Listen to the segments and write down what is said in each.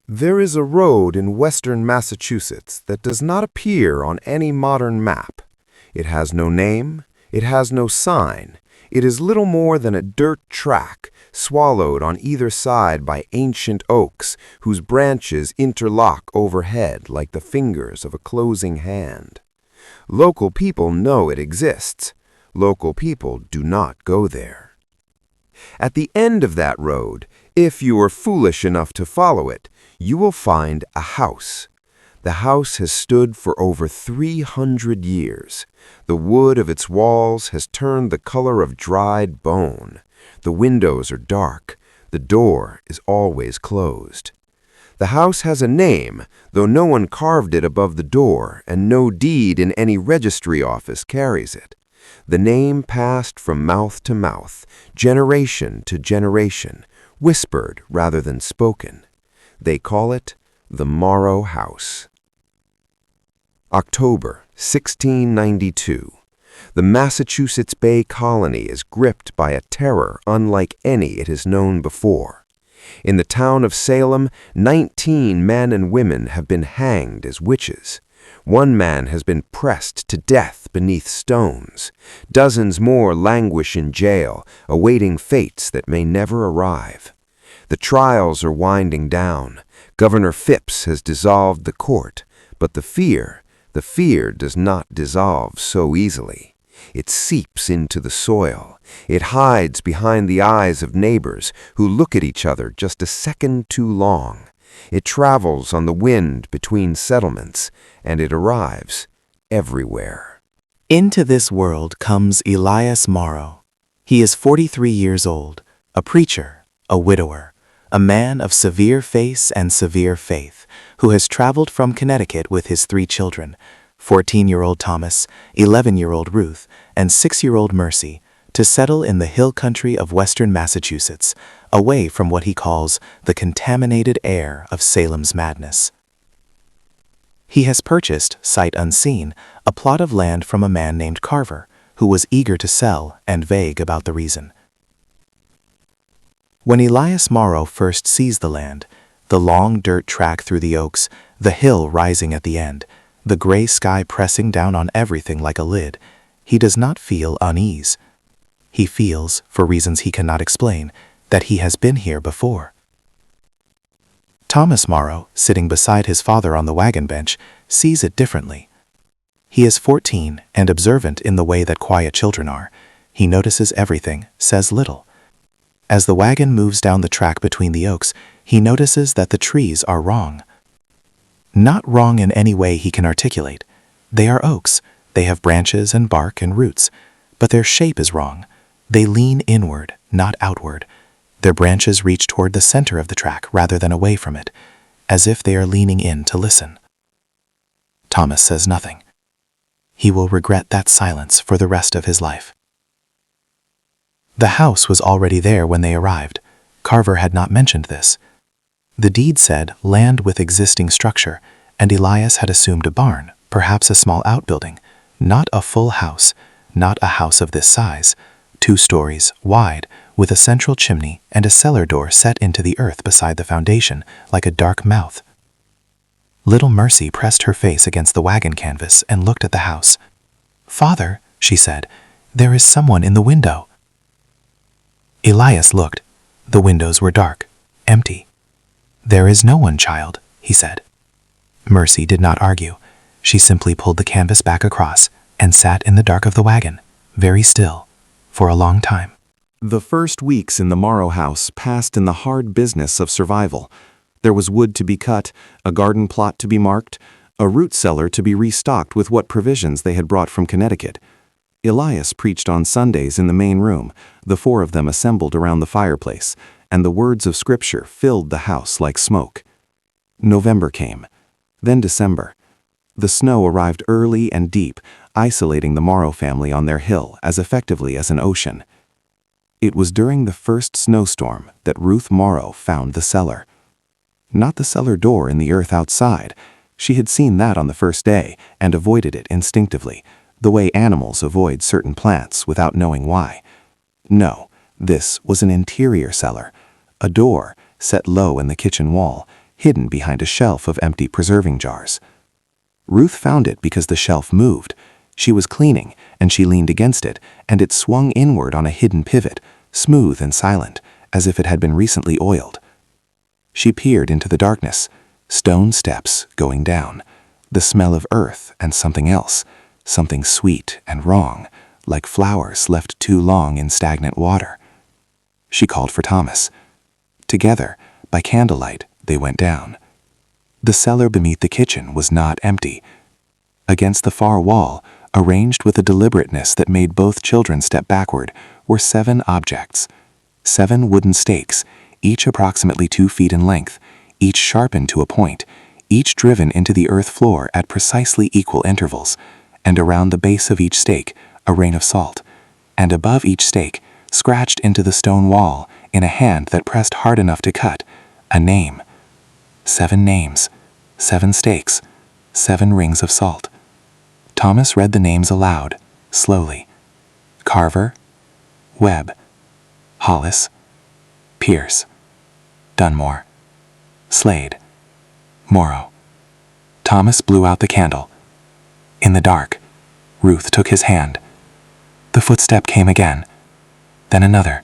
There is a road in western Massachusetts that does not appear on any modern map. It has no name, it has no sign. It is little more than a dirt track, swallowed on either side by ancient oaks whose branches interlock overhead like the fingers of a closing hand. Local people know it exists. Local people do not go there. At the end of that road, if you are foolish enough to follow it, you will find a house. The house has stood for over 300 years. The wood of its walls has turned the color of dried bone. The windows are dark. The door is always closed. The house has a name, though no one carved it above the door, and no deed in any registry office carries it. The name passed from mouth to mouth, generation to generation, whispered rather than spoken. They call it the Morrow House. October 1692. The Massachusetts Bay Colony is gripped by a terror unlike any it has known before. In the town of Salem, 19 men and women have been hanged as witches. One man has been pressed to death beneath stones. Dozens more languish in jail, awaiting fates that may never arrive. The trials are winding down. Governor Phipps has dissolved the court, but the fear does not dissolve so easily. It seeps into the soil. It hides behind the eyes of neighbors who look at each other just a second too long. It travels on the wind between settlements, and it arrives everywhere. Into this world comes Elias Morrow. He is 43 years old, a preacher, a widower, a man of severe face and severe faith, who has traveled from Connecticut with his 3 children, 14-year-old Thomas, 11-year-old Ruth, and 6-year-old Mercy, to settle in the hill country of western Massachusetts, away from what he calls the contaminated air of Salem's madness. He has purchased, sight unseen, a plot of land from a man named Carver, who was eager to sell and vague about the reason. When Elias Morrow first sees the land, the long dirt track through the oaks, the hill rising at the end, the gray sky pressing down on everything like a lid, he does not feel unease. He feels, for reasons he cannot explain, that he has been here before. Thomas Morrow, sitting beside his father on the wagon bench, sees it differently. He is 14 and observant in the way that quiet children are. He notices everything, says little. As the wagon moves down the track between the oaks, he notices that the trees are wrong. Not wrong in any way he can articulate. They are oaks. They have branches and bark and roots. But their shape is wrong. They lean inward, not outward. Their branches reach toward the center of the track rather than away from it, as if they are leaning in to listen. Thomas says nothing. He will regret that silence for the rest of his life. The house was already there when they arrived. Carver had not mentioned this. The deed said land with existing structure, and Elias had assumed a barn, perhaps a small outbuilding, not a full house, not a house of this size, 2 stories wide, with a central chimney and a cellar door set into the earth beside the foundation, like a dark mouth. Little Mercy pressed her face against the wagon canvas and looked at the house. "Father," she said, "there is someone in the window." Elias looked. The windows were dark, empty. "There is no one, child," he said. Mercy did not argue. She simply pulled the canvas back across and sat in the dark of the wagon, very still, for a long time. The first weeks in the Morrow House passed in the hard business of survival. There was wood to be cut, a garden plot to be marked, a root cellar to be restocked with what provisions they had brought from Connecticut. Elias preached on Sundays in the main room, the 4 of them assembled around the fireplace, and the words of Scripture filled the house like smoke. November came, then December. The snow arrived early and deep, isolating the Morrow family on their hill as effectively as an ocean. It was during the first snowstorm that Ruth Morrow found the cellar. Not the cellar door in the earth outside. She had seen that on the first day and avoided it instinctively, the way animals avoid certain plants without knowing why. No, this was an interior cellar, a door set low in the kitchen wall, hidden behind a shelf of empty preserving jars. Ruth found it because the shelf moved. She was cleaning, and she leaned against it, and it swung inward on a hidden pivot, smooth and silent, as if it had been recently oiled. She peered into the darkness, stone steps going down, the smell of earth and something else, something sweet and wrong, like flowers left too long in stagnant water. She called for Thomas. Together, by candlelight, they went down. The cellar beneath the kitchen was not empty. Against the far wall, arranged with a deliberateness that made both children step backward, were 7 objects. 7 wooden stakes, each approximately 2 feet in length, each sharpened to a point, each driven into the earth floor at precisely equal intervals, and around the base of each stake, a rain of salt, and above each stake, scratched into the stone wall, in a hand that pressed hard enough to cut, a name. 7 names, 7 stakes, 7 rings of salt. Thomas read the names aloud, slowly. Carver, Webb, Hollis, Pierce, Dunmore, Slade, Morrow. Thomas blew out the candle. In the dark, Ruth took his hand. The footstep came again, then another,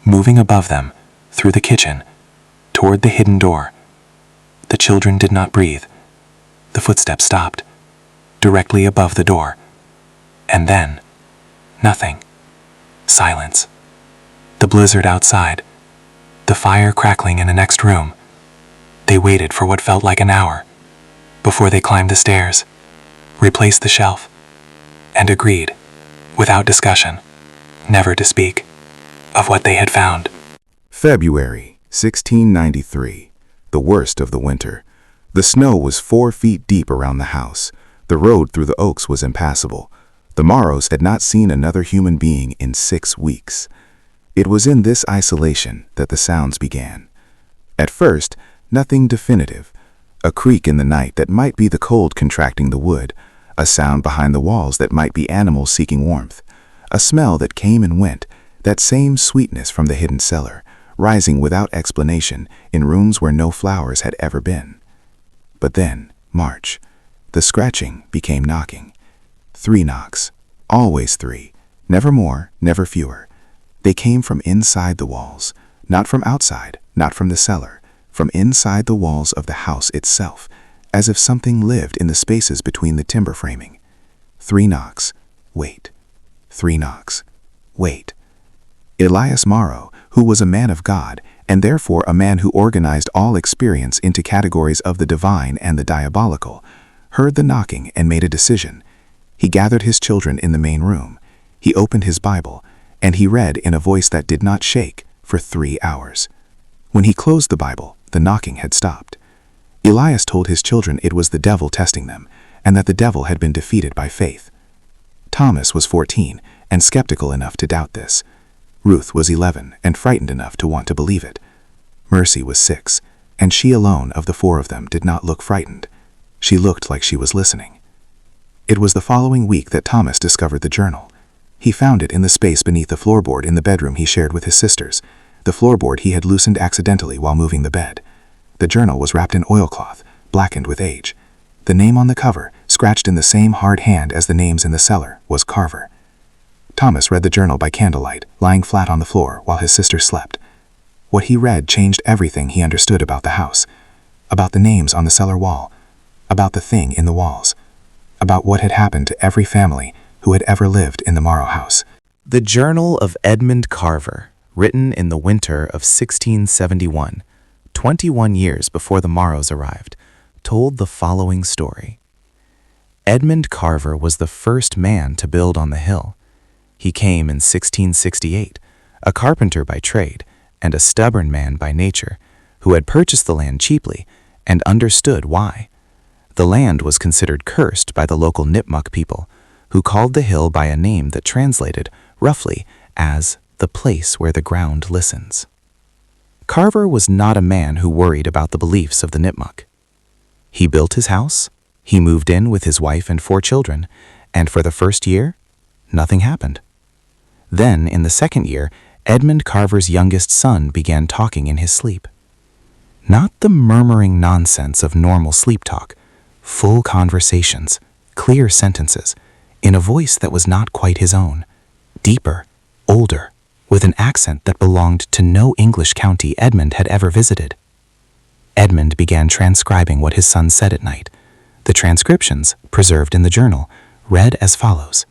moving above them, through the kitchen, toward the hidden door. The children did not breathe. The footstep stopped, directly above the door. And then, nothing. Silence. The blizzard outside. The fire crackling in the next room. They waited for what felt like an hour, before they climbed the stairs, replaced the shelf, and agreed, without discussion, never to speak, of what they had found. February 1693, the worst of the winter. The snow was 4 feet deep around the house. The road through the oaks was impassable. The Morrows had not seen another human being in 6 weeks. It was in this isolation that the sounds began. At first, nothing definitive. A creak in the night that might be the cold contracting the wood, a sound behind the walls that might be animals seeking warmth, a smell that came and went, that same sweetness from the hidden cellar, rising without explanation in rooms where no flowers had ever been. But then, March. The scratching became knocking. 3 knocks, always 3, never more, never fewer. They came from inside the walls, not from outside, not from the cellar, from inside the walls of the house itself, as if something lived in the spaces between the timber framing. 3 knocks, wait. 3 knocks, wait. Elias Morrow, who was a man of God, and therefore a man who organized all experience into categories of the divine and the diabolical, heard the knocking and made a decision. He gathered his children in the main room. He opened his Bible, and he read in a voice that did not shake for 3 hours. When he closed the Bible, the knocking had stopped. Elias told his children it was the devil testing them, and that the devil had been defeated by faith. Thomas was 14 and skeptical enough to doubt this. Ruth was 11 and frightened enough to want to believe it. Mercy was 6, and she alone of the 4 of them did not look frightened. She looked like she was listening. It was the following week that Thomas discovered the journal. He found it in the space beneath the floorboard in the bedroom he shared with his sisters, the floorboard he had loosened accidentally while moving the bed. The journal was wrapped in oilcloth, blackened with age. The name on the cover, scratched in the same hard hand as the names in the cellar, was Carver. Thomas read the journal by candlelight, lying flat on the floor while his sister slept. What he read changed everything he understood about the house, about the names on the cellar wall, about the thing in the walls, about what had happened to every family who had ever lived in the Morrow House. The Journal of Edmund Carver, written in the winter of 1671, 21 years before the Morrows arrived, told the following story. Edmund Carver was the first man to build on the hill. He came in 1668, a carpenter by trade and a stubborn man by nature, who had purchased the land cheaply and understood why. The land was considered cursed by the local Nipmuc people, who called the hill by a name that translated, roughly, as the place where the ground listens. Carver was not a man who worried about the beliefs of the Nipmuc. He built his house, he moved in with his wife and 4 children, and for the first year, nothing happened. Then, in the second year, Edmund Carver's youngest son began talking in his sleep. Not the murmuring nonsense of normal sleep talk, full conversations, clear sentences, in a voice that was not quite his own, deeper, older, with an accent that belonged to no English county Edmund had ever visited. Edmund began transcribing what his son said at night. The transcriptions, preserved in the journal, read as follows.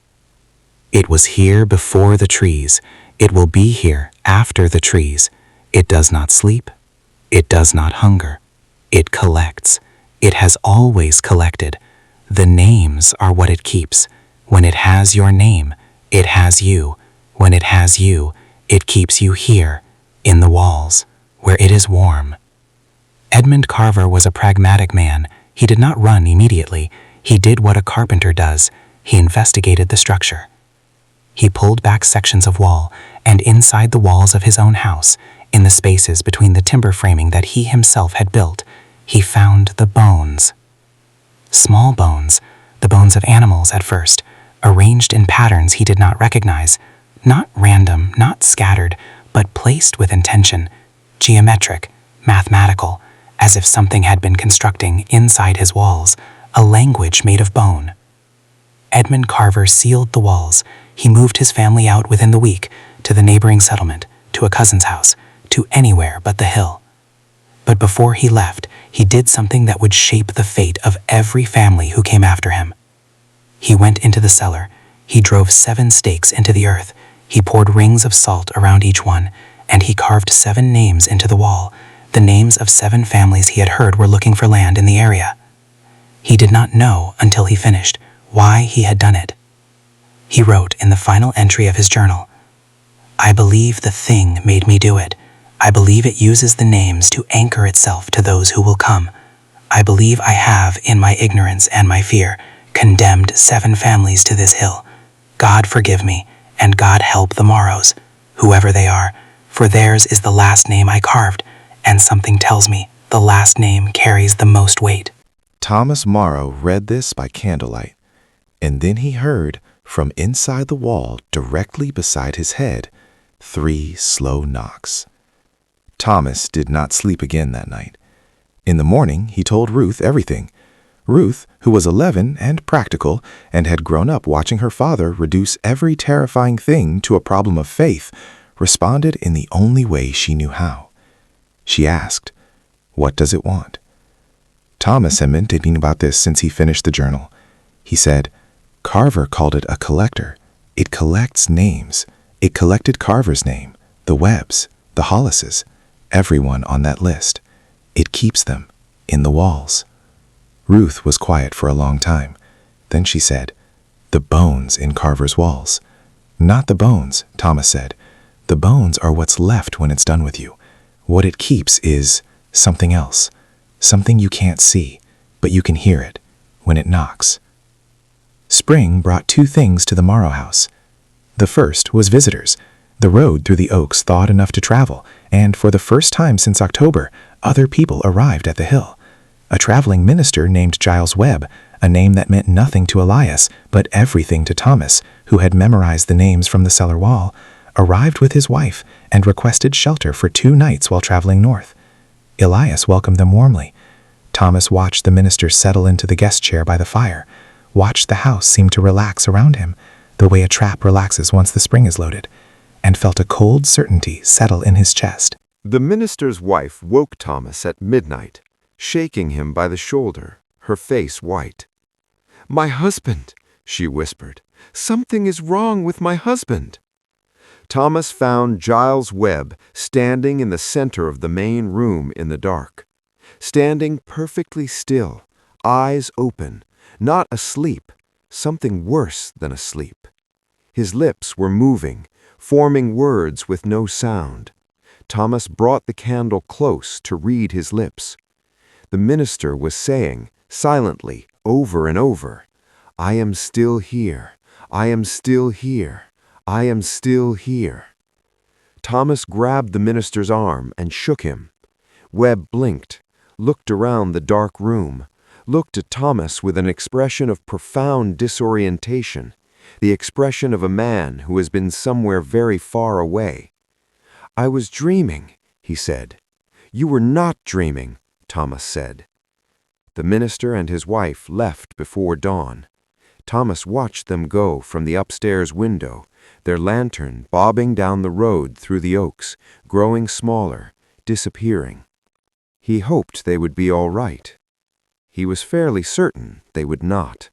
It was here before the trees. It will be here after the trees. It does not sleep. It does not hunger. It collects. It has always collected. The names are what it keeps. When it has your name, it has you. When it has you, it keeps you here, in the walls, where it is warm. Edmund Carver was a pragmatic man. He did not run immediately. He did what a carpenter does. He investigated the structure. He pulled back sections of wall, and inside the walls of his own house, in the spaces between the timber framing that he himself had built, he found the bones. Small bones, the bones of animals at first, arranged in patterns he did not recognize, not random, not scattered, but placed with intention, geometric, mathematical, as if something had been constructing inside his walls, a language made of bone. Edmund Carver sealed the walls. He moved his family out within the week, to the neighboring settlement, to a cousin's house, to anywhere but the hill. But before he left, he did something that would shape the fate of every family who came after him. He went into the cellar. He drove 7 stakes into the earth. He poured rings of salt around each one, and he carved 7 names into the wall, the names of 7 families he had heard were looking for land in the area. He did not know, until he finished, why he had done it. He wrote in the final entry of his journal, I believe the thing made me do it. I believe it uses the names to anchor itself to those who will come. I believe I have, in my ignorance and my fear, condemned 7 families to this hill. God forgive me, and God help the Morrows, whoever they are, for theirs is the last name I carved, and something tells me the last name carries the most weight. Thomas Morrow read this by candlelight, and then he heard, from inside the wall directly beside his head, 3 slow knocks. Thomas did not sleep again that night. In the morning, he told Ruth everything. Ruth, who was 11 and practical and had grown up watching her father reduce every terrifying thing to a problem of faith, responded in the only way she knew how. She asked, "What does it want?" Thomas had been thinking about this since he finished the journal. He said, Carver called it a collector. It collects names. It collected Carver's name, the Webbs, the Hollises, everyone on that list. It keeps them in the walls. Ruth was quiet for a long time. Then she said, "The bones in Carver's walls." "Not the bones," Thomas said. "The bones are what's left when it's done with you. What it keeps is something else, something you can't see, but you can hear it when it knocks." Spring brought 2 things to the Morrow House. The first was visitors. The road through the Oaks thawed enough to travel, and for the first time since October, other people arrived at the hill. A traveling minister named Giles Webb, a name that meant nothing to Elias, but everything to Thomas, who had memorized the names from the cellar wall, arrived with his wife and requested shelter for 2 nights while traveling north. Elias welcomed them warmly. Thomas watched the minister settle into the guest chair by the fire, watched the house seem to relax around him, the way a trap relaxes once the spring is loaded, and felt a cold certainty settle in his chest. The minister's wife woke Thomas at midnight, shaking him by the shoulder, her face white. "My husband," she whispered. "Something is wrong with my husband." Thomas found Giles Webb standing in the center of the main room in the dark, standing perfectly still, eyes open, not asleep, something worse than asleep. His lips were moving, forming words with no sound. Thomas brought the candle close to read his lips. The minister was saying, silently, over and over, "I am still here. I am still here. I am still here." Thomas grabbed the minister's arm and shook him. Webb blinked, looked around the dark room, looked at Thomas with an expression of profound disorientation, the expression of a man who has been somewhere very far away. "I was dreaming," he said. "You were not dreaming," Thomas said. The minister and his wife left before dawn. Thomas watched them go from the upstairs window, their lantern bobbing down the road through the oaks, growing smaller, disappearing. He hoped they would be all right. He was fairly certain they would not.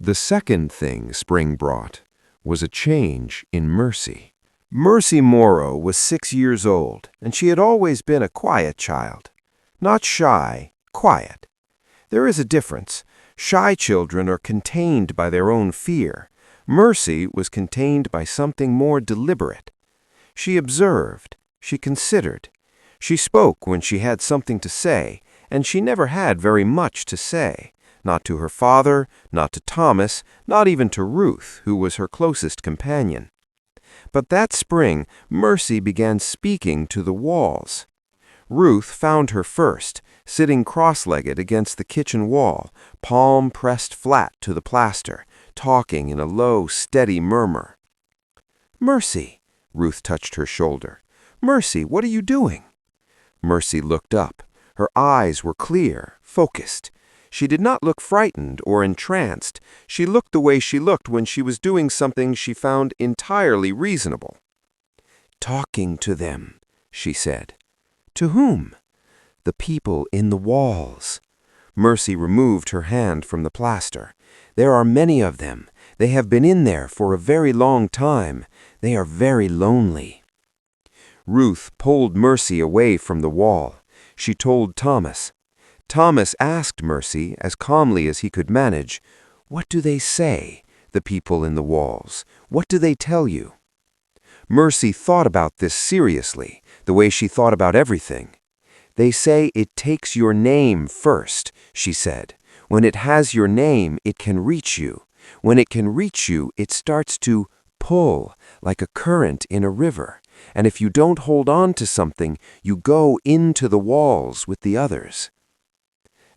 The second thing spring brought was a change in Mercy. Mercy Morrow was 6 years old, and she had always been a quiet child. Not shy, quiet. There is a difference. Shy children are contained by their own fear. Mercy was contained by something more deliberate. She observed, she considered. She spoke when she had something to say, and she never had very much to say. Not to her father, not to Thomas, not even to Ruth, who was her closest companion. But that spring, Mercy began speaking to the walls. Ruth found her first, sitting cross-legged against the kitchen wall, palm pressed flat to the plaster, talking in a low, steady murmur. "Mercy," Ruth touched her shoulder. "Mercy, what are you doing?" Mercy looked up. Her eyes were clear, focused. She did not look frightened or entranced. She looked the way she looked when she was doing something she found entirely reasonable. "Talking to them," she said. "To whom?" "The people in the walls." Mercy removed her hand from the plaster. "There are many of them. They have been in there for a very long time. They are very lonely." Ruth pulled Mercy away from the wall. She told Thomas. Thomas asked Mercy, as calmly as he could manage, "What do they say, the people in the walls? What do they tell you?" Mercy thought about this seriously, the way she thought about everything. "They say it takes your name first," she said. "When it has your name, it can reach you. When it can reach you, it starts to pull, like a current in a river. And if you don't hold on to something, you go into the walls with the others."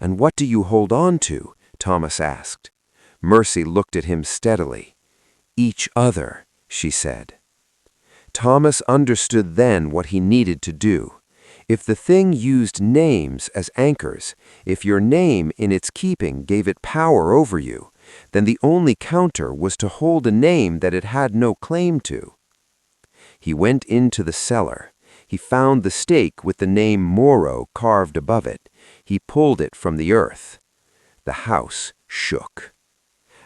"And what do you hold on to?" Thomas asked. Mercy looked at him steadily. "Each other," she said. Thomas understood then what he needed to do. If the thing used names as anchors, if your name in its keeping gave it power over you, then the only counter was to hold a name that it had no claim to. He went into the cellar. He found the stake with the name Morrow carved above it. He pulled it from the earth. The house shook.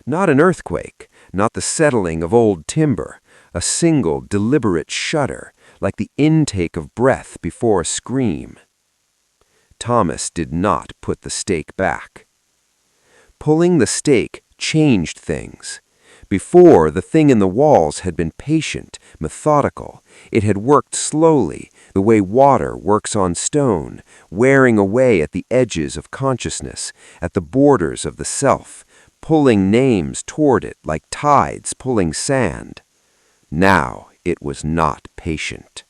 Not an earthquake, not the settling of old timber, a single deliberate shudder, like the intake of breath before a scream. Thomas did not put the stake back. Pulling the stake changed things. Before, the thing in the walls had been patient, methodical. It had worked slowly, the way water works on stone, wearing away at the edges of consciousness, at the borders of the self, pulling names toward it like tides pulling sand. Now it was not patient.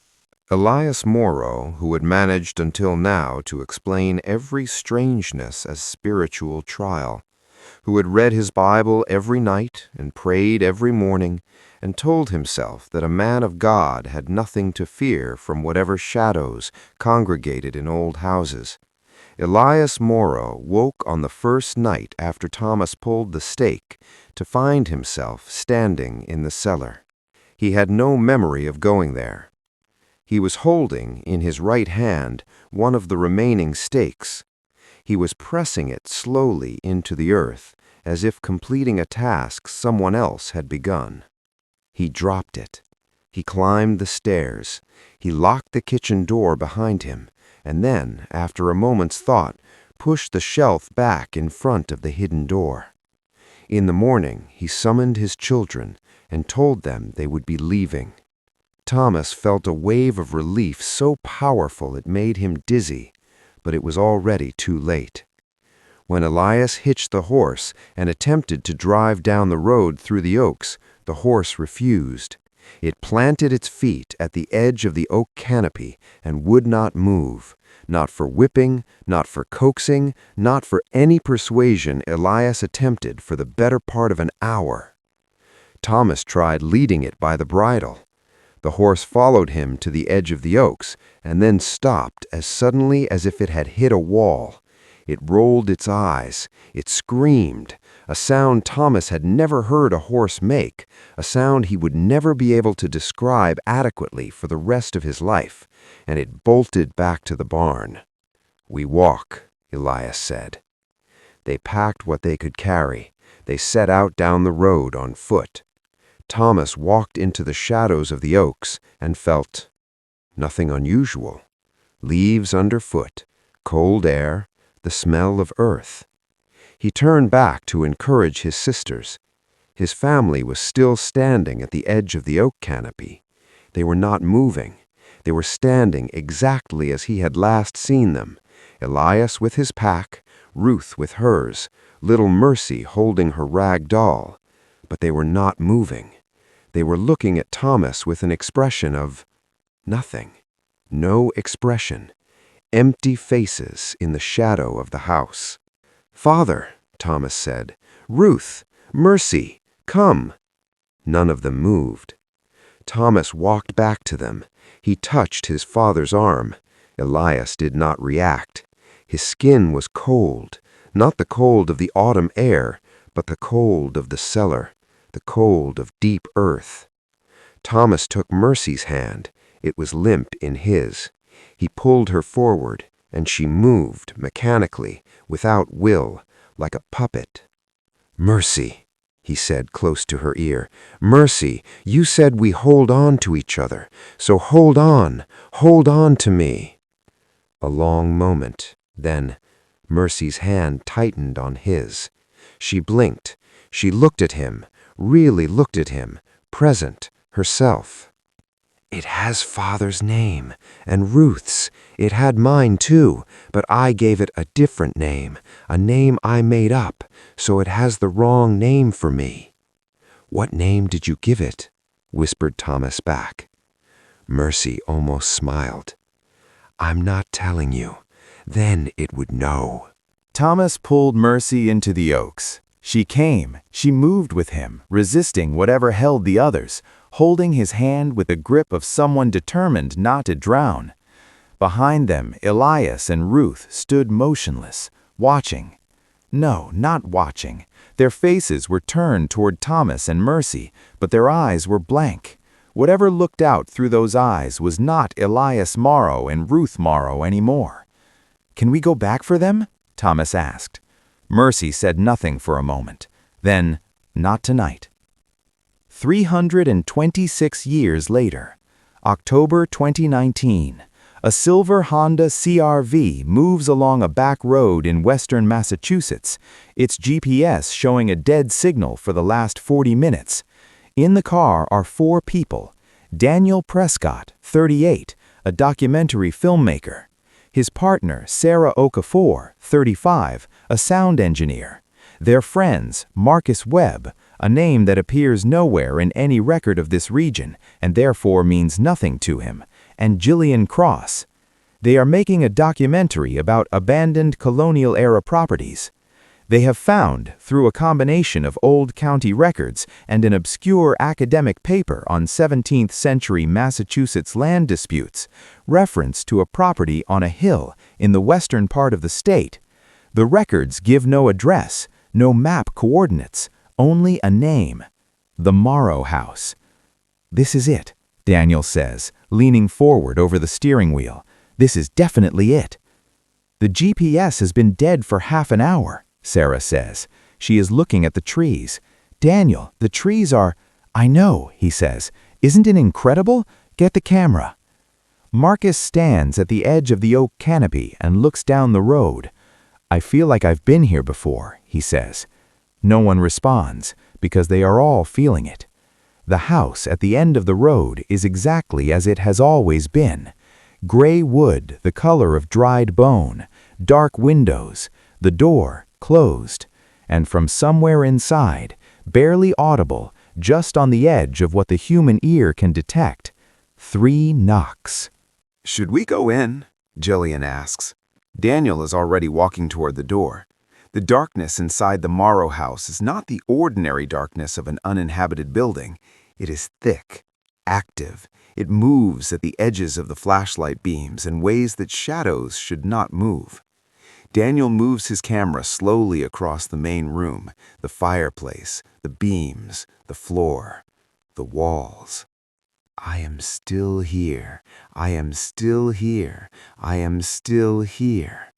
Elias Morrow, who had managed until now to explain every strangeness as spiritual trial, who had read his Bible every night and prayed every morning, and told himself that a man of God had nothing to fear from whatever shadows congregated in old houses. Elias Morrow woke on the first night after Thomas pulled the stake to find himself standing in the cellar. He had no memory of going there. He was holding in his right hand one of the remaining stakes. He was pressing it slowly into the earth, as if completing a task someone else had begun. He dropped it. He climbed the stairs. He locked the kitchen door behind him, and then, after a moment's thought, pushed the shelf back in front of the hidden door. In the morning, he summoned his children and told them they would be leaving. Thomas felt a wave of relief so powerful it made him dizzy, but it was already too late. When Elias hitched the horse and attempted to drive down the road through the oaks, the horse refused. It planted its feet at the edge of the oak canopy and would not move, not for whipping, not for coaxing, not for any persuasion Elias attempted for the better part of an hour. Thomas tried leading it by the bridle. The horse followed him to the edge of the oaks and then stopped as suddenly as if it had hit a wall. It rolled its eyes. It screamed, a sound Thomas had never heard a horse make, a sound he would never be able to describe adequately for the rest of his life, and it bolted back to the barn. "We walk," Elias said. They packed what they could carry. They set out down the road on foot. Thomas walked into the shadows of the oaks and felt nothing unusual. Leaves underfoot, cold air, the smell of earth. He turned back to encourage his sisters. His family was still standing at the edge of the oak canopy. They were not moving. They were standing exactly as he had last seen them, Elias with his pack, Ruth with hers, little Mercy holding her rag doll. But they were not moving. They were looking at Thomas with an expression of nothing. No expression. Empty faces in the shadow of the house. "Father," Thomas said. "Ruth, Mercy, come." None of them moved. Thomas walked back to them. He touched his father's arm. Elias did not react. His skin was cold, not the cold of the autumn air, but the cold of the cellar, the cold of deep earth. Thomas took Mercy's hand. It was limp in his. He pulled her forward, and she moved mechanically, without will, like a puppet. "Mercy," he said close to her ear. "Mercy, you said we hold on to each other, so hold on to me." A long moment, then Mercy's hand tightened on his. She blinked. She looked at him, really looked at him, present, herself. "It has Father's name, and Ruth's. It had mine too, but I gave it a different name, a name I made up, so it has the wrong name for me." "What name did you give it?" whispered Thomas back. Mercy almost smiled. "I'm not telling you. Then it would know." Thomas pulled Mercy into the oaks. She came. She moved with him, resisting whatever held the others, holding his hand with the grip of someone determined not to drown. Behind them, Elias and Ruth stood motionless, watching. No, not watching. Their faces were turned toward Thomas and Mercy, but their eyes were blank. Whatever looked out through those eyes was not Elias Morrow and Ruth Morrow anymore. "Can we go back for them?" Thomas asked. Mercy said nothing for a moment. Then, "Not tonight." 326 years later, October 2019, a silver Honda CR-V moves along a back road in western Massachusetts, its GPS showing a dead signal for the last 40 minutes. In the car are 4 people: Daniel Prescott, 38, a documentary filmmaker; his partner, Sarah Okafor, 35, a sound engineer; their friends, Marcus Webb, a name that appears nowhere in any record of this region and therefore means nothing to him, and Gillian Cross. They are making a documentary about abandoned colonial-era properties. They have found, through a combination of old county records and an obscure academic paper on 17th-century Massachusetts land disputes, reference to a property on a hill in the western part of the state. The records give no address, no map coordinates, only a name: the Morrow House. "This is it," Daniel says, leaning forward over the steering wheel. "This is definitely it." "The GPS has been dead for half an hour," Sarah says. She is looking at the trees. "Daniel, the trees are—" "I know," he says. "Isn't it incredible? Get the camera." Marcus stands at the edge of the oak canopy and looks down the road. "I feel like I've been here before," he says. No one responds, because they are all feeling it. The house at the end of the road is exactly as it has always been. Gray wood, the color of dried bone, dark windows, the door closed, and from somewhere inside, barely audible, just on the edge of what the human ear can detect, 3 knocks. "Should we go in?" Gillian asks. Daniel is already walking toward the door. The darkness inside the Morrow House is not the ordinary darkness of an uninhabited building. It is thick, active. It moves at the edges of the flashlight beams in ways that shadows should not move. Daniel moves his camera slowly across the main room, the fireplace, the beams, the floor, the walls. I am still here. I am still here. I am still here.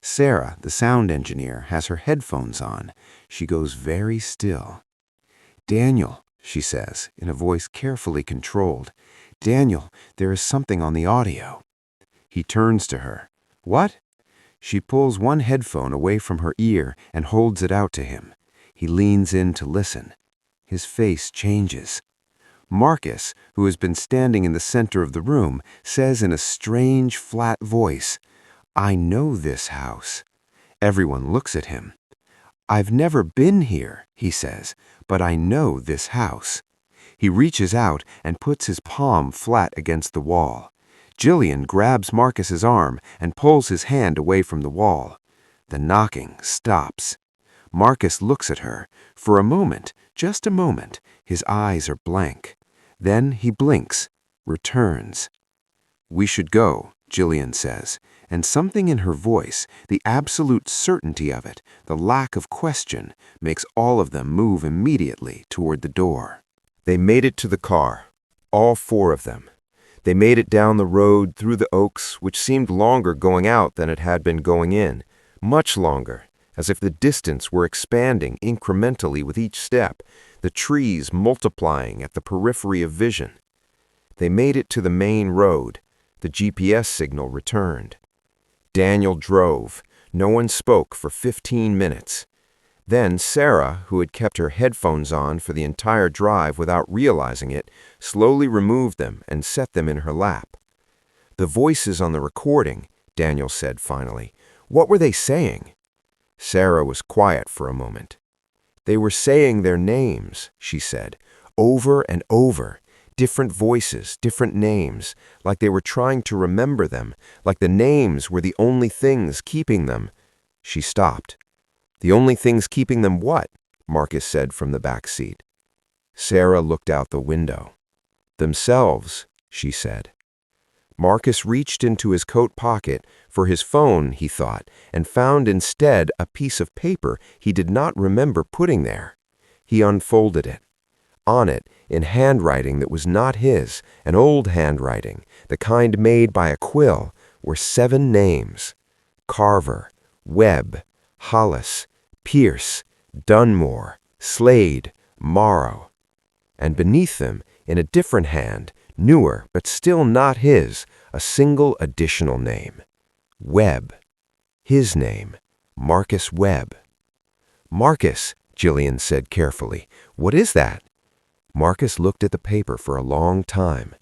Sarah, the sound engineer, has her headphones on. She goes very still. Daniel, she says, in a voice carefully controlled. Daniel, there is something on the audio. He turns to her. What? She pulls one headphone away from her ear and holds it out to him. He leans in to listen. His face changes. Marcus, who has been standing in the center of the room, says in a strange, flat voice, I know this house. Everyone looks at him. I've never been here, he says, but I know this house. He reaches out and puts his palm flat against the wall. Jillian grabs Marcus's arm and pulls his hand away from the wall. The knocking stops. Marcus looks at her. For a moment, just a moment, his eyes are blank. Then he blinks, returns. We should go, Jillian says, and something in her voice, the absolute certainty of it, the lack of question, makes all of them move immediately toward the door. They made it to the car, all four of them. They made it down the road through the oaks, which seemed longer going out than it had been going in, much longer, as if the distance were expanding incrementally with each step, the trees multiplying at the periphery of vision. They made it to the main road. The GPS signal returned. Daniel drove. No one spoke for 15 minutes. Then Sarah, who had kept her headphones on for the entire drive without realizing it, slowly removed them and set them in her lap. The voices on the recording, Daniel said finally. What were they saying? Sarah was quiet for a moment. They were saying their names, she said, over and over. Different voices, different names, like they were trying to remember them, like the names were the only things keeping them. She stopped. The only things keeping them what? Marcus said from the back seat. Sarah looked out the window. Themselves, she said. Marcus reached into his coat pocket for his phone, he thought, and found instead a piece of paper he did not remember putting there. He unfolded it. On it, in handwriting that was not his, an old handwriting, the kind made by a quill, were 7 names: Carver, Webb, Hollis, Pierce, Dunmore, Slade, Morrow. And beneath them, in a different hand, newer but still not his, a single additional name: Webb. His name, Marcus Webb. Marcus, Jillian said carefully, what is that? Marcus looked at the paper for a long time.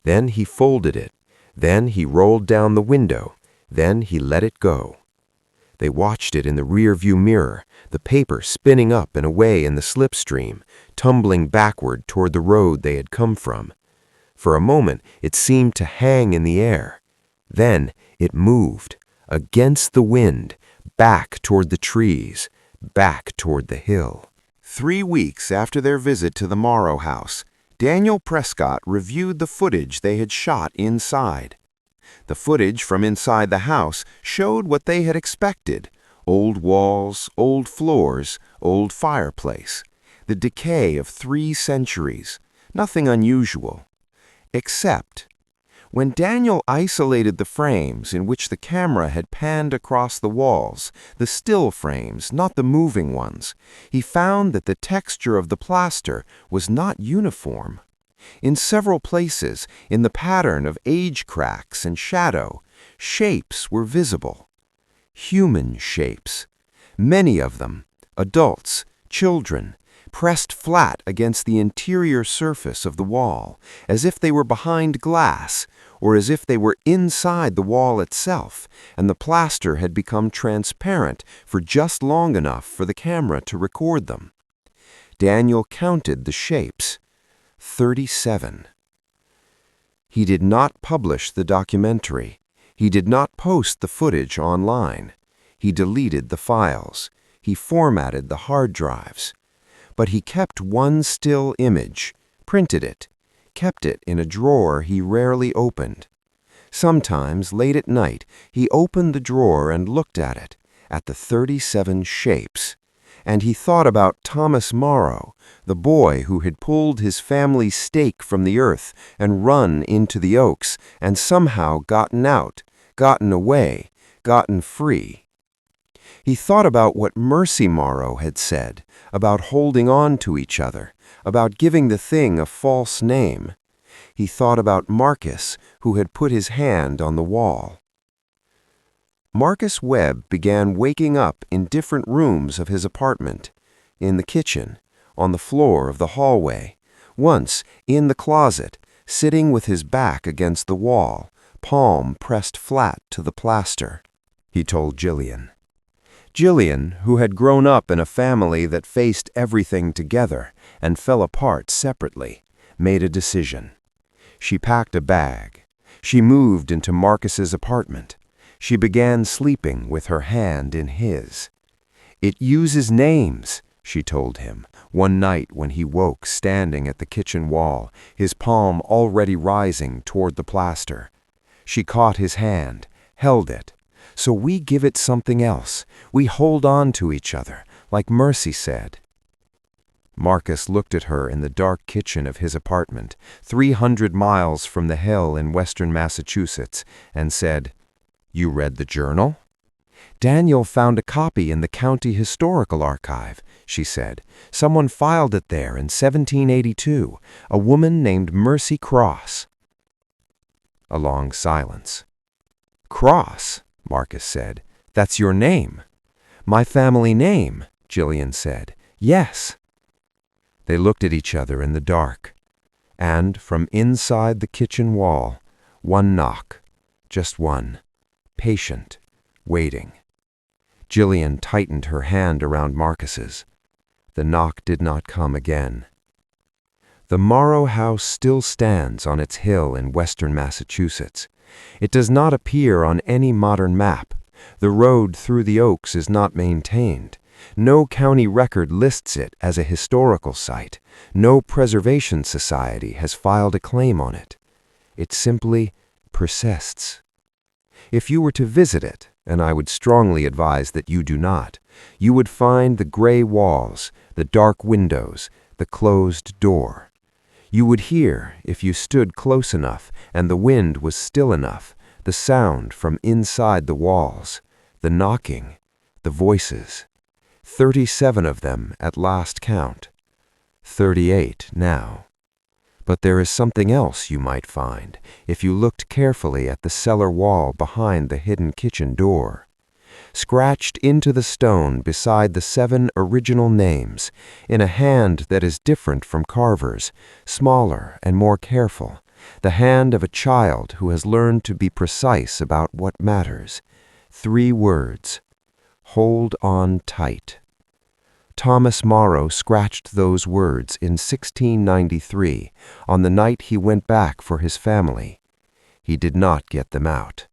Then he folded it. Then he rolled down the window. Then he let it go. They watched it in the rear-view mirror, the paper spinning up and away in the slipstream, tumbling backward toward the road they had come from. For a moment, it seemed to hang in the air. Then it moved, against the wind, back toward the trees, back toward the hill. 3 weeks after their visit to the Morrow House, Daniel Prescott reviewed the footage they had shot inside. The footage from inside the house showed what they had expected: old walls, old floors, old fireplace, the decay of 3 centuries, nothing unusual. Except, when Daniel isolated the frames in which the camera had panned across the walls, the still frames, not the moving ones, he found that the texture of the plaster was not uniform. In several places, in the pattern of age cracks and shadow, shapes were visible. Human shapes. Many of them, adults, children, pressed flat against the interior surface of the wall, as if they were behind glass, or as if they were inside the wall itself, and the plaster had become transparent for just long enough for the camera to record them. Daniel counted the shapes. 37. He did not publish the documentary. He did not post the footage online. He deleted the files. He formatted the hard drives. But he kept one still image, printed it. kept it in a drawer he rarely opened. Sometimes, late at night, he opened the drawer and looked at the 37 shapes. And he thought about Thomas Morrow, the boy who had pulled his family's stake from the earth and run into the oaks and somehow gotten out, gotten away, gotten free. He thought about what Mercy Morrow had said, about holding on to each other, about giving the thing a false name. He thought about Marcus, who had put his hand on the wall. Marcus Webb began waking up in different rooms of his apartment, in the kitchen, on the floor of the hallway, once in the closet, sitting with his back against the wall, palm pressed flat to the plaster. He told Jillian. Jillian, who had grown up in a family that faced everything together and fell apart separately, made a decision. She packed a bag. She moved into Marcus's apartment. She began sleeping with her hand in his. "It uses names," she told him, one night when he woke standing at the kitchen wall, his palm already rising toward the plaster. She caught his hand, held it. "So we give it something else. We hold on to each other, like Mercy said." Marcus looked at her in the dark kitchen of his apartment, 300 miles from the hill in western Massachusetts, and said, "You read the journal?" "Daniel found a copy in the county historical archive," she said. "Someone filed it there in 1782, a woman named Mercy Cross." A long silence. "Cross," Marcus said. "That's your name." "My family name," Jillian said. "Yes." They looked at each other in the dark, and from inside the kitchen wall, one knock, just one, patient, waiting. Jillian tightened her hand around Marcus's. The knock did not come again. The Morrow House still stands on its hill in western Massachusetts. It does not appear on any modern map. The road through the oaks is not maintained. No county record lists it as a historical site. No preservation society has filed a claim on it. It simply persists. If you were to visit it, and I would strongly advise that you do not, you would find the gray walls, the dark windows, the closed door. You would hear, if you stood close enough and the wind was still enough, the sound from inside the walls, the knocking, the voices. 37 of them at last count. 38 now. But there is something else you might find if you looked carefully at the cellar wall behind the hidden kitchen door. Scratched into the stone beside the 7 original names, in a hand that is different from Carver's, smaller and more careful, the hand of a child who has learned to be precise about what matters. 3 words. Hold on tight. Thomas Morrow scratched those words in 1693, on the night he went back for his family. He did not get them out,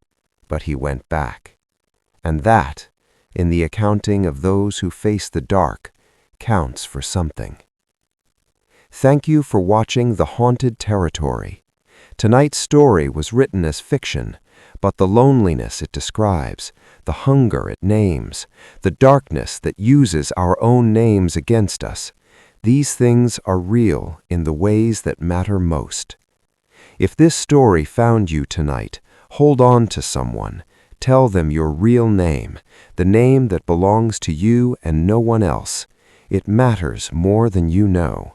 but he went back. And that, in the accounting of those who face the dark, counts for something. Thank you for watching The Haunted Territory. Tonight's story was written as fiction, but the loneliness it describes, the hunger it names, the darkness that uses our own names against us, these things are real in the ways that matter most. If this story found you tonight, hold on to someone. Tell them your real name, the name that belongs to you and no one else. It matters more than you know.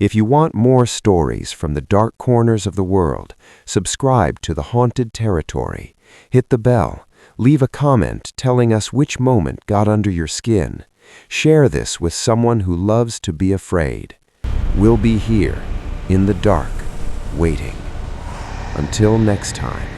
If you want more stories from the dark corners of the world, subscribe to The Haunted Territory. Hit the bell. Leave a comment telling us which moment got under your skin. Share this with someone who loves to be afraid. We'll be here, in the dark, waiting. Until next time.